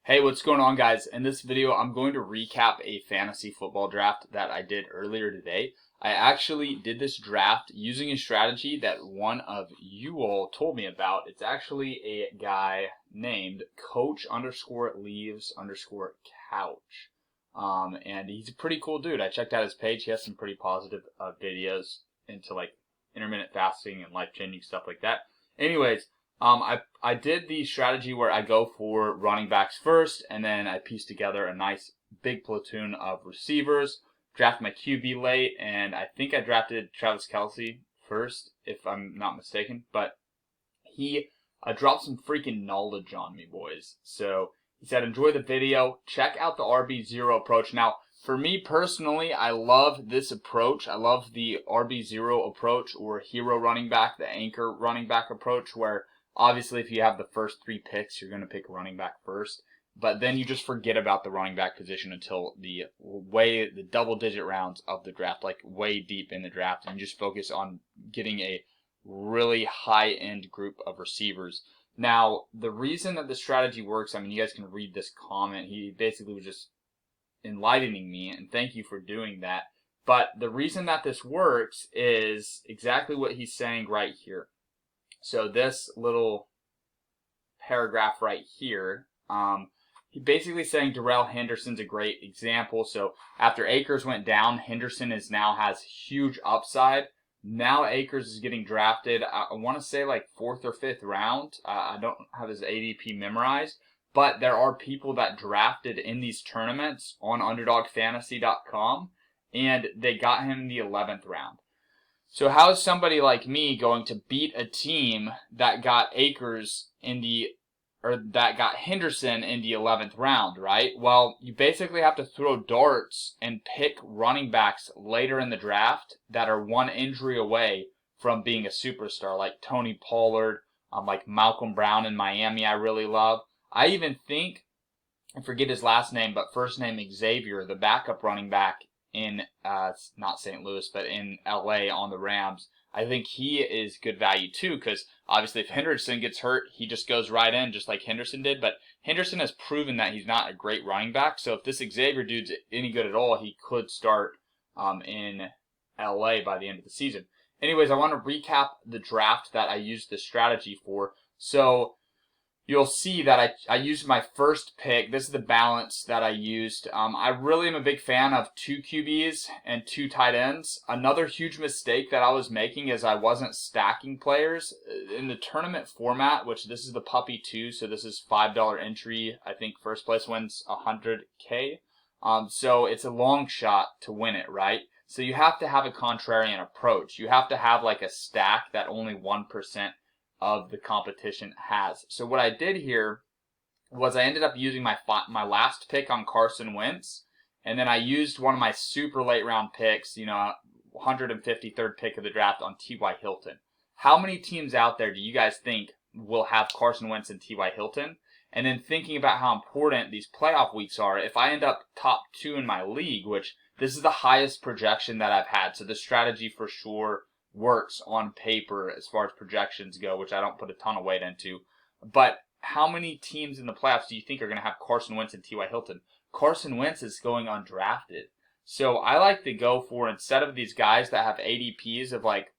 Hey, what's going on, guys? In this video, I'm going to recap a fantasy football draft that I did earlier today. I actually did this draft using a strategy that one of you all told me about. It's actually a guy named Coach_leaves_couch. And he's a pretty cool dude. I checked out his page. He has some pretty positive videos into like intermittent fasting and life-changing stuff like that. Anyways, I did the strategy where I go for running backs first, and then I piece together a nice big platoon of receivers, draft my QB late, and I think I drafted Travis Kelce first, if I'm not mistaken, but he dropped some freaking knowledge on me, boys. So he said, enjoy the video, check out the RB0 approach. Now, for me personally, I love this approach. I love the RB0 approach, or hero running back, the anchor running back approach, where obviously if you have the first 3 picks, you're going to pick running back first. But then you just forget about the running back position until the double-digit rounds of the draft, like way deep in the draft, and you just focus on getting a really high-end group of receivers. Now, the reason that this strategy works, I mean, you guys can read this comment. He basically was just enlightening me, and thank you for doing that. But the reason that this works is exactly what he's saying right here. So this little paragraph right here, he basically saying Darrell Henderson's a great example. So after Akers went down, Henderson now has huge upside. Now Akers is getting drafted, I want to say like 4th or 5th round. I don't have his ADP memorized, but there are people that drafted in these tournaments on UnderdogFantasy.com, and they got him in the 11th round. So how is somebody like me going to beat a team that got that got Henderson in the 11th round, right? Well, you basically have to throw darts and pick running backs later in the draft that are one injury away from being a superstar, like Tony Pollard, like Malcolm Brown in Miami I really love. I even think, I forget his last name, but first name Xavier, the backup running back in not St. Louis, but in LA on the Rams. I think he is good value too, because obviously if Henderson gets hurt, he just goes right in just like Henderson did. But Henderson has proven that he's not a great running back. So if this Xavier dude's any good at all, he could start in LA by the end of the season. Anyways, I want to recap the draft that I used this strategy for. So you'll see that I used my first pick. This is the balance that I used. I really am a big fan of 2 QBs and 2 tight ends. Another huge mistake that I was making is I wasn't stacking players. In the tournament format, which this is the Puppy 2, so this is $5 entry. I think first place wins $100K. So it's a long shot to win it, right? So you have to have a contrarian approach. You have to have like a stack that only 1% of the competition has. So what I did here was I ended up using my last pick on Carson Wentz, and then I used one of my super late round picks, 153rd pick of the draft on T.Y. Hilton. How many teams out there do you guys think will have Carson Wentz and T.Y. Hilton? And then thinking about how important these playoff weeks are, if I end up top 2 in my league, which this is the highest projection that I've had, so this strategy for sure works on paper as far as projections go, which I don't put a ton of weight into. But how many teams in the playoffs do you think are going to have Carson Wentz and T.Y. Hilton? Carson Wentz is going undrafted. So I like to go for, instead of these guys that have ADPs of like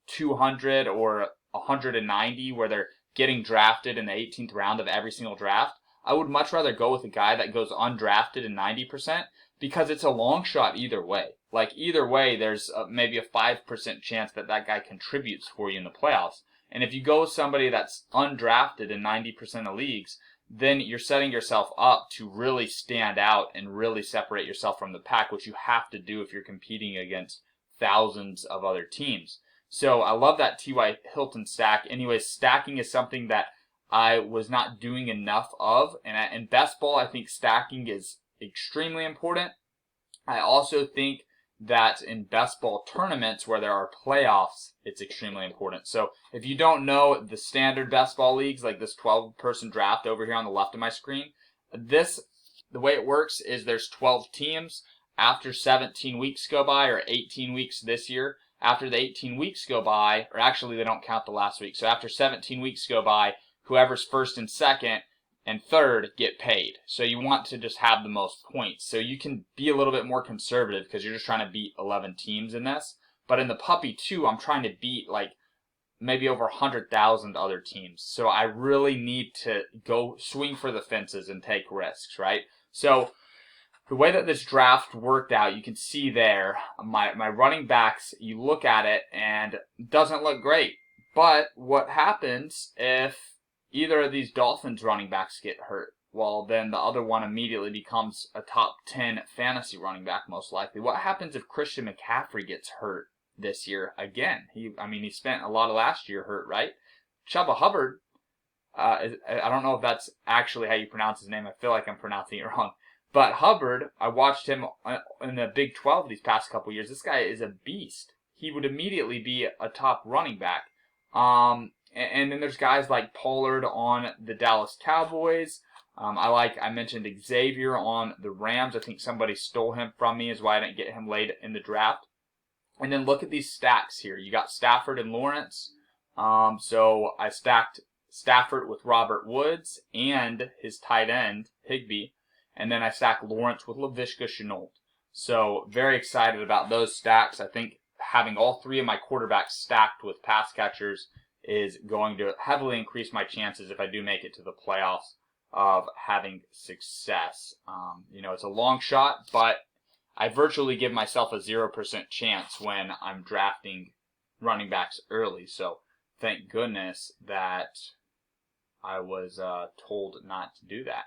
200 or 190 where they're getting drafted in the 18th round of every single draft, I would much rather go with a guy that goes undrafted in 90%, because it's a long shot either way. Like either way, there's maybe a 5% chance that guy contributes for you in the playoffs. And if you go with somebody that's undrafted in 90% of leagues, then you're setting yourself up to really stand out and really separate yourself from the pack, which you have to do if you're competing against thousands of other teams. So I love that T.Y. Hilton stack. Anyways, stacking is something that I was not doing enough of. And in best ball, I think stacking is extremely important. I also think that in best ball tournaments where there are playoffs, it's extremely important. So if you don't know the standard best ball leagues, like this 12-person draft over here on the left of my screen, the way it works is there's 12 teams. After 17 weeks go by, or 18 weeks this year, after the 18 weeks go by, or actually they don't count the last week, so after 17 weeks go by, whoever's first and second and third get paid. So you want to just have the most points. So you can be a little bit more conservative because you're just trying to beat 11 teams in this. But in the Puppy 2, I'm trying to beat like maybe over 100,000 other teams. So I really need to go swing for the fences and take risks, right? So the way that this draft worked out, you can see there, my running backs, you look at it and it doesn't look great. But what happens if either of these Dolphins running backs get hurt? Well, then the other one immediately becomes a top 10 fantasy running back, most likely. What happens if Christian McCaffrey gets hurt this year again? He spent a lot of last year hurt, right? Chuba Hubbard, I don't know if that's actually how you pronounce his name. I feel like I'm pronouncing it wrong. But Hubbard, I watched him in the Big 12 these past couple years. This guy is a beast. He would immediately be a top running back. And then there's guys like Pollard on the Dallas Cowboys. I mentioned Xavier on the Rams. I think somebody stole him from me, is why I didn't get him late in the draft. And then look at these stacks here. You got Stafford and Lawrence. So I stacked Stafford with Robert Woods and his tight end, Higbee. And then I stacked Lawrence with Laviska Shenault. So very excited about those stacks. I think having all three of my quarterbacks stacked with pass catchers is going to heavily increase my chances if I do make it to the playoffs of having success. It's a long shot, but I virtually give myself a 0% chance when I'm drafting running backs early. So thank goodness that I was told not to do that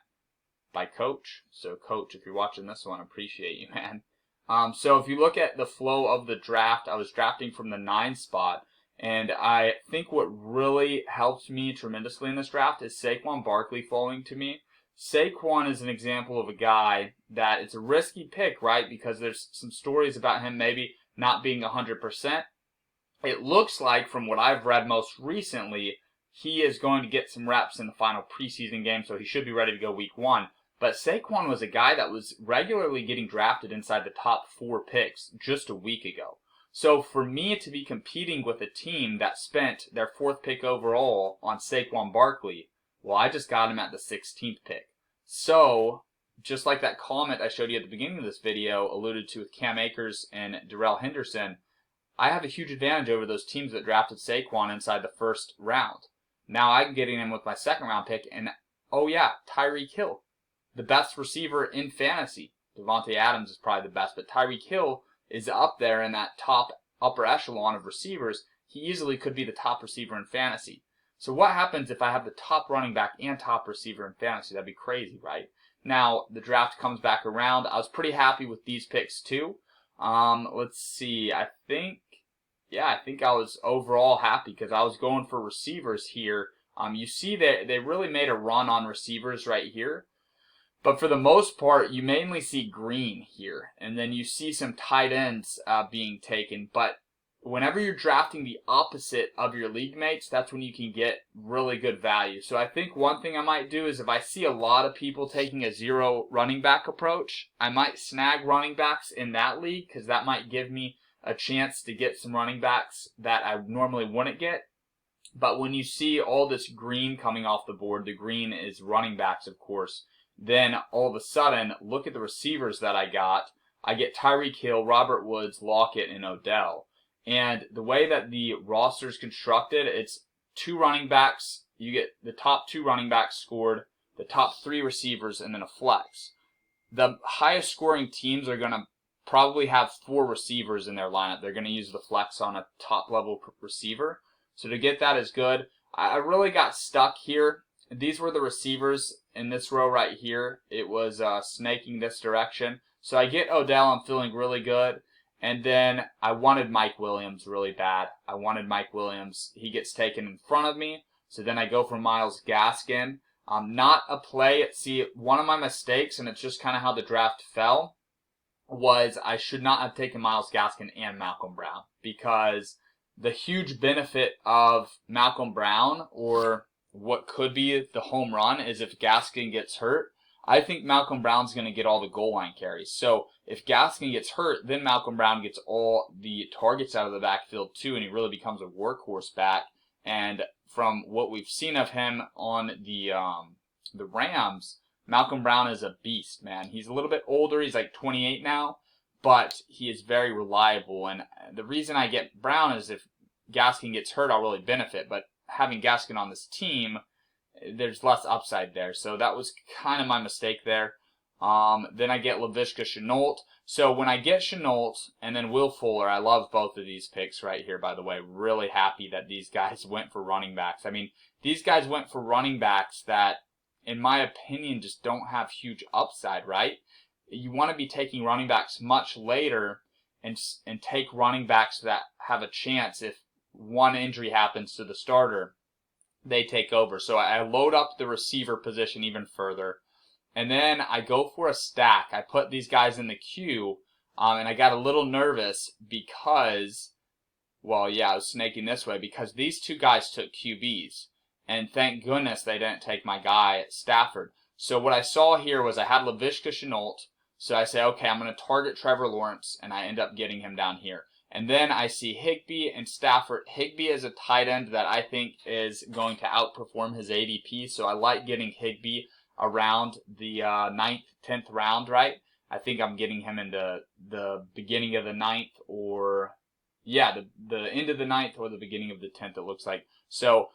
by Coach. So Coach, if you're watching this one, I appreciate you, man. So if you look at the flow of the draft, I was drafting from the 9 spot. And I think what really helped me tremendously in this draft is Saquon Barkley falling to me. Saquon is an example of a guy that it's a risky pick, right? Because there's some stories about him maybe not being 100%. It looks like, from what I've read most recently, he is going to get some reps in the final preseason game, so he should be ready to go week 1. But Saquon was a guy that was regularly getting drafted inside the top 4 picks just a week ago. So for me to be competing with a team that spent their 4th pick overall on Saquon Barkley, well, I just got him at the 16th pick. So, just like that comment I showed you at the beginning of this video alluded to with Cam Akers and Darrell Henderson, I have a huge advantage over those teams that drafted Saquon inside the 1st round. Now I'm getting him with my 2nd round pick, and oh yeah, Tyreek Hill, the best receiver in fantasy. Devontae Adams is probably the best, but Tyreek Hill is up there in that top upper echelon of receivers. He easily could be the top receiver in fantasy. So what happens if I have the top running back and top receiver in fantasy? That'd be crazy, right? Now, the draft comes back around. I was pretty happy with these picks too. Let's see. I think I was overall happy because I was going for receivers here. You see that they really made a run on receivers right here. But for the most part, you mainly see green here. And then you see some tight ends being taken. But whenever you're drafting the opposite of your league mates, that's when you can get really good value. So I think one thing I might do is if I see a lot of people taking a 0 running back approach, I might snag running backs in that league because that might give me a chance to get some running backs that I normally wouldn't get. But when you see all this green coming off the board, the green is running backs, of course, then all of a sudden, look at the receivers that I got. I get Tyreek Hill, Robert Woods, Lockett, and Odell. And the way that the roster is constructed, it's 2 running backs. You get the top 2 running backs scored, the top 3 receivers, and then a flex. The highest scoring teams are going to probably have 4 receivers in their lineup. They're going to use the flex on a top level receiver. So to get that is good. I really got stuck here. These were the receivers in this row right here. It was snaking this direction. So I get Odell. I'm feeling really good. And then I wanted Mike Williams really bad. I wanted Mike Williams. He gets taken in front of me. So then I go for Myles Gaskin. Not a play. See, one of my mistakes, and it's just kind of how the draft fell, was I should not have taken Myles Gaskin and Malcolm Brown. Because the huge benefit of Malcolm Brown, or what could be the home run, is if Gaskin gets hurt. I think Malcolm Brown's going to get all the goal line carries. So if Gaskin gets hurt, then Malcolm Brown gets all the targets out of the backfield too, and he really becomes a workhorse back. And from what we've seen of him on the the Rams, Malcolm Brown is a beast, man. He's a little bit older. He's like 28 now, but he is very reliable. And the reason I get Brown is if Gaskin gets hurt, I'll really benefit. But having Gaskin on this team, there's less upside there. So that was kind of my mistake there. Then I get Laviska Shenault. So when I get Shenault and then Will Fuller, I love both of these picks right here, by the way. Really happy that these guys went for running backs. I mean, these guys went for running backs that, in my opinion, just don't have huge upside, right? You want to be taking running backs much later and take running backs that have a chance if one injury happens to the starter, they take over. So I load up the receiver position even further. And then I go for a stack. I put these guys in the queue, and I got a little nervous because, well, yeah, I was snaking this way because these two guys took QBs. And thank goodness they didn't take my guy, Stafford. So what I saw here was I had Laviska Shenault. So I say, okay, I'm going to target Trevor Lawrence, and I end up getting him down here. And then I see Higbee and Stafford. Higbee is a tight end that I think is going to outperform his ADP. So I like getting Higbee around the 9th, 10th round, right? I think I'm getting him into the beginning of the 9th or, yeah, the end of the 9th or the beginning of the 10th, it looks like. So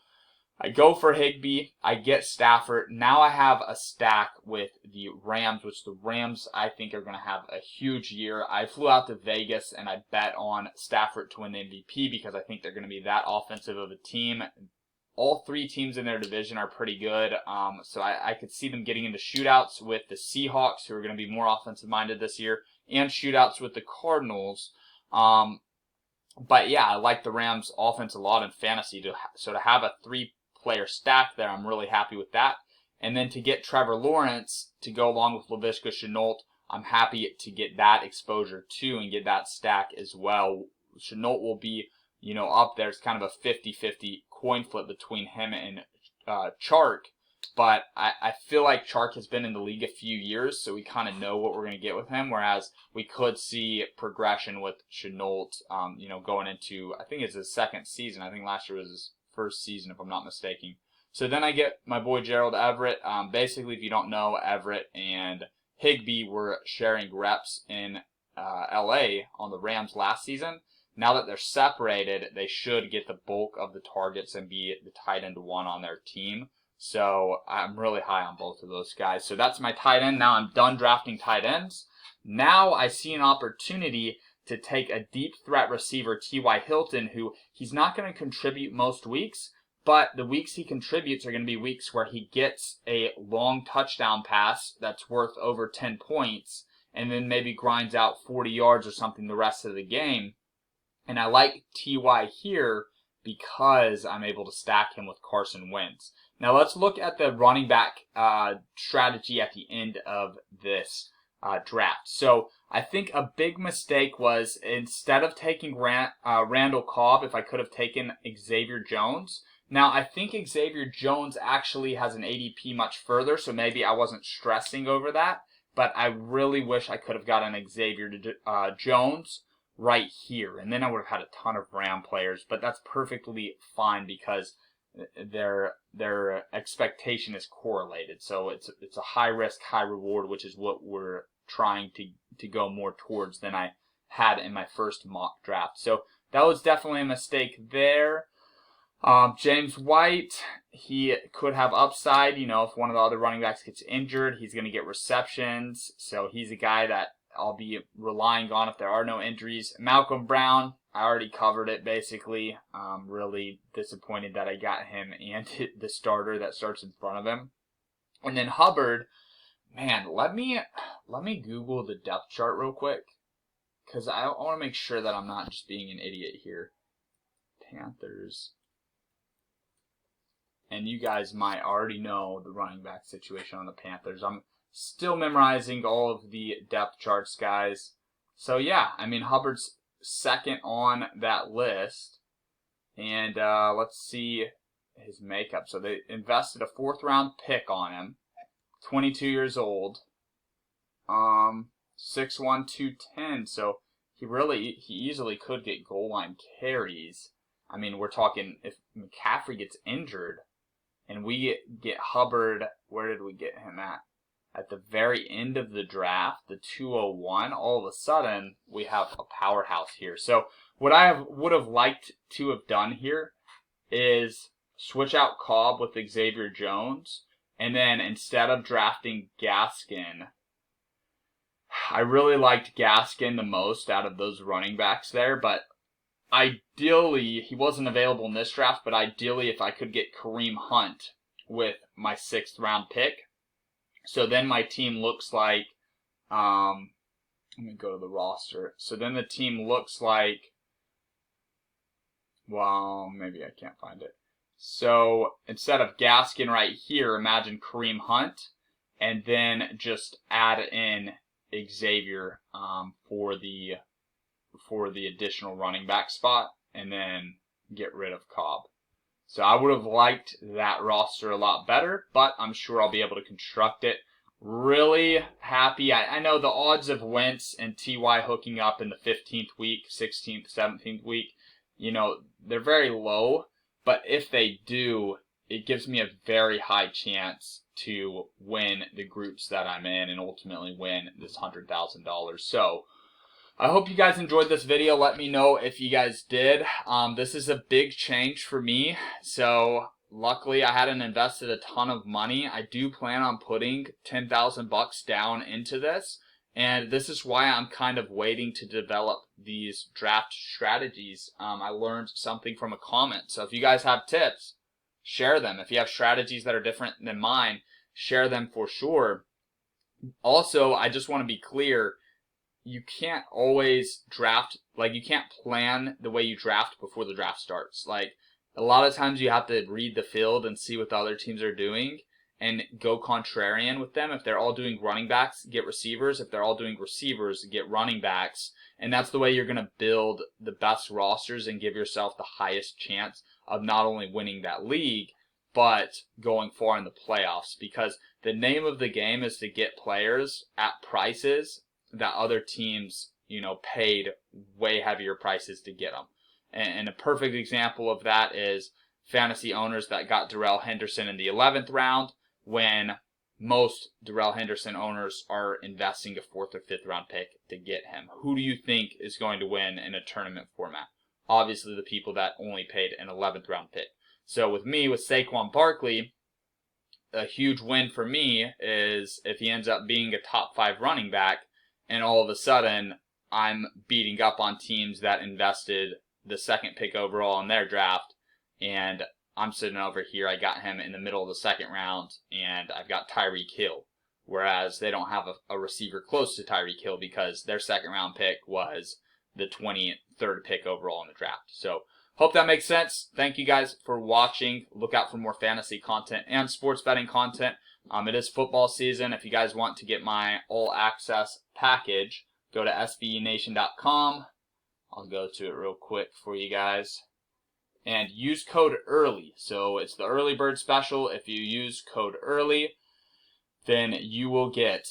I go for Higbee. I get Stafford. Now I have a stack with the Rams, which the Rams I think are going to have a huge year. I flew out to Vegas and I bet on Stafford to win the MVP because I think they're going to be that offensive of a team. All three teams in their division are pretty good, so I could see them getting into shootouts with the Seahawks, who are going to be more offensive-minded this year, and shootouts with the Cardinals. But yeah, I like the Rams' offense a lot in fantasy, so to have a three-player stack there, I'm really happy with that. And then to get Trevor Lawrence to go along with Laviska Shenault, I'm happy to get that exposure too and get that stack as well. Shenault will be, up there. It's kind of a 50-50 coin flip between him and Chark. But I feel like Chark has been in the league a few years, so we kind of know what we're going to get with him, whereas we could see progression with Shenault, going into, I think it's his second season. I think last year was his first season, if I'm not mistaken. So then I get my boy Gerald Everett. Basically, if you don't know, Everett and Higbee were sharing reps in LA on the Rams last season. Now that they're separated, they should get the bulk of the targets and be the tight end one on their team. So I'm really high on both of those guys. So that's my tight end. Now I'm done drafting tight ends. Now I see an opportunity to take a deep threat receiver, T.Y. Hilton, who he's not going to contribute most weeks, but the weeks he contributes are going to be weeks where he gets a long touchdown pass that's worth over 10 points and then maybe grinds out 40 yards or something the rest of the game. And I like T.Y. here because I'm able to stack him with Carson Wentz. Now let's look at the running back strategy at the end of this draft. So I think a big mistake was instead of taking Randall Cobb, if I could have taken Xavier Jones. Now I think Xavier Jones actually has an ADP much further, so maybe I wasn't stressing over that. But I really wish I could have gotten Xavier Jones right here, and then I would have had a ton of Ram players, but that's perfectly fine because their expectation is correlated. So it's a high risk, high reward, which is what we're trying to go more towards than I had in my first mock draft. So that was definitely a mistake there. James White, he could have upside, if one of the other running backs gets injured, he's going to get receptions. So he's a guy that I'll be relying on if there are no injuries. Malcolm Brown, I already covered it basically. Really disappointed that I got him and the starter that starts in front of him. And then Hubbard, man, let me Google the depth chart real quick, because I want to make sure that I'm not just being an idiot here. Panthers. And you guys might already know the running back situation on the Panthers. I'm still memorizing all of the depth charts, guys. So yeah, Hubbard's second on that list. And let's see his makeup. So they invested a 4th round pick on him. 22 years old. 6'1", 210. So he easily could get goal line carries. We're talking if McCaffrey gets injured, and we get Hubbard. Where did we get him at? At the very end of the draft, the 201, all of a sudden, we have a powerhouse here. So what I would have liked to have done here is switch out Cobb with Xavier Jones, and then instead of drafting Gaskin, I really liked Gaskin the most out of those running backs there, but ideally, he wasn't available in this draft, but ideally if I could get Kareem Hunt with my 6th round pick, so then my team looks like, let me go to the roster. So then the team looks like, well, maybe I can't find it. So instead of Gaskin right here, imagine Kareem Hunt, and then just add in Xavier for the additional running back spot, and then get rid of Cobb. So I would have liked that roster a lot better, but I'm sure I'll be able to construct it. Really happy. I know the odds of Wentz and T.Y. hooking up in the 15th week, 16th, 17th week, they're very low. But if they do, it gives me a very high chance to win the groups that I'm in and ultimately win this $100,000. So I hope you guys enjoyed this video. Let me know if you guys did. This is a big change for me. So luckily I hadn't invested a ton of money. I do plan on putting $10,000 down into this. And this is why I'm kind of waiting to develop these draft strategies. I learned something from a comment. So if you guys have tips, share them. If you have strategies that are different than mine, share them for sure. Also, I just want to be clear, you can't always draft, you can't plan the way you draft before the draft starts. A lot of times you have to read the field and see what the other teams are doing and go contrarian with them. If they're all doing running backs, get receivers. If they're all doing receivers, get running backs. And that's the way you're going to build the best rosters and give yourself the highest chance of not only winning that league, but going far in the playoffs. Because the name of the game is to get players at prices that other teams, paid way heavier prices to get them. And a perfect example of that is fantasy owners that got Darrell Henderson in the 11th round, when most Darrell Henderson owners are investing a 4th or 5th round pick to get him. Who do you think is going to win in a tournament format? Obviously the people that only paid an 11th round pick. So with me, with Saquon Barkley, a huge win for me is if he ends up being a top 5 running back, and all of a sudden I'm beating up on teams that invested the 2nd pick overall in their draft, and I'm sitting over here, I got him in the middle of the 2nd round, and I've got Tyreek Hill, whereas they don't have a receiver close to Tyreek Hill because their 2nd round pick was the 23rd pick overall in the draft. So hope that makes sense. Thank you guys for watching. Look out for more fantasy content and sports betting content. It is football season. If you guys want to get my all access package, go to SBEnation.com. I'll go to it real quick for you guys. And use code EARLY. So it's the early bird special. If you use code EARLY, then you will get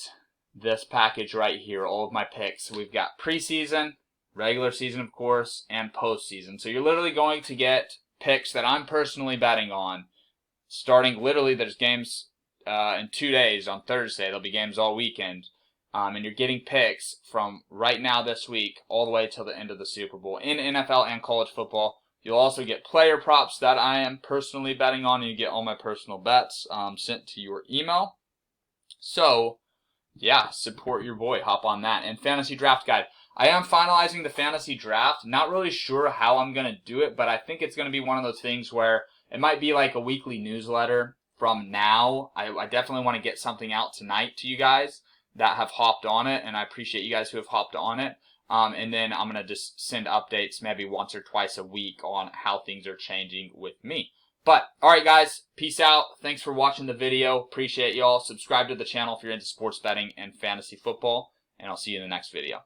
this package right here, all of my picks. We've got preseason, regular season, of course, and postseason. So you're literally going to get picks that I'm personally betting on. Starting literally, there's games in 2 days on Thursday. There'll be games all weekend. And you're getting picks from right now this week all the way till the end of the Super Bowl in NFL and college football. You'll also get player props that I am personally betting on, and you get all my personal bets sent to your email. So, yeah, support your boy. Hop on that. And Fantasy Draft Guide. I am finalizing the fantasy draft. Not really sure how I'm going to do it, but I think it's going to be one of those things where it might be like a weekly newsletter from now. I definitely want to get something out tonight to you guys that have hopped on it, and I appreciate you guys who have hopped on it. And then I'm going to just send updates maybe once or twice a week on how things are changing with me. But, alright guys, peace out. Thanks for watching the video. Appreciate y'all. Subscribe to the channel if you're into sports betting and fantasy football. And I'll see you in the next video.